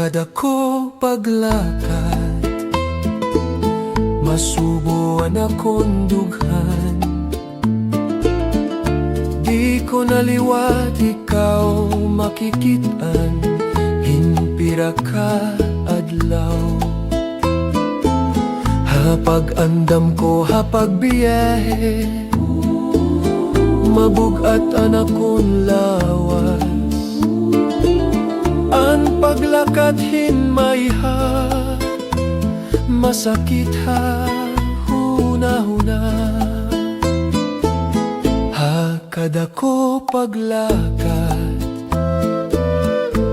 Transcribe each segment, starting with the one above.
kadako paglakad, masubuan akong dughan. Di ko naliwat ikaw makikitaan, hinpira ka adlaw. Hapag andam ko hapag biyahe, mabugat anak kong lawas. Ang paglakad hinmayha, masakit ha huna-huna. Kadako paglakad,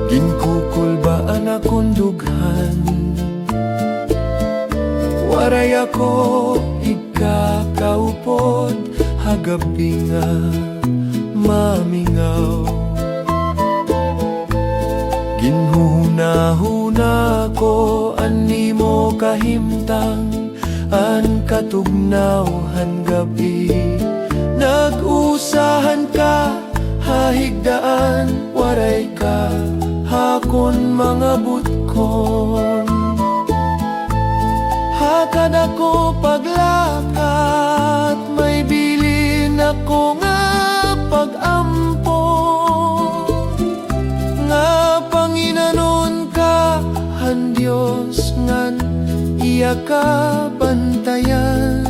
ginkukulbaan akong dughan. Waray ako ikakaupod, hagabi nga mamingaw. Ginhuna-huna ko animo kahimtang, an katugnawhan gabi. Nag-usahan ka, hahigdaan, waray ka, hakon mga butkon. Hakad ako paglakad, may bilin ako nga pag-ampo. Nga Panginoon ka, han Diyos ngan iya ka bantayan.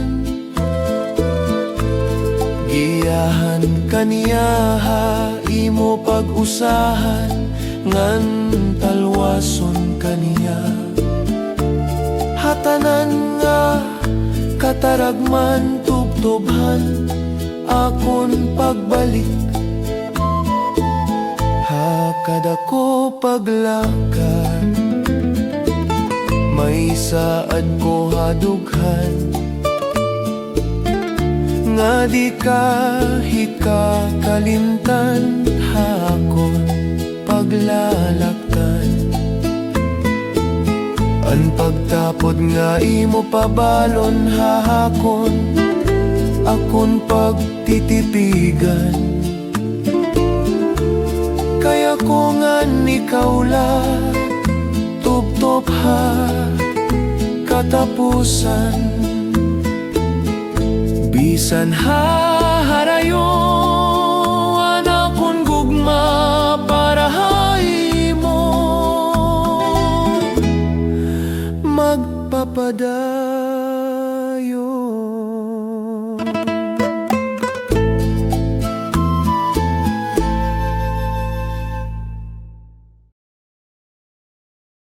Giyahan kaniya ha imo pag-usahan, ngan talwason kaniya. Hatanan nga kataragman tubtubhan akon pagbalik. Hakad ako paglakad, may saad ko hadughan. Nga di ka hikakalimtan, hakon paglalaktan. Ang pagtapod nga imo pabalon, hahakon akon pagtitipigan. Kaya ko nga ikaw lang tubtop ha katapusan. Bisan haharayo anakon gugma para hay mo, magpapadala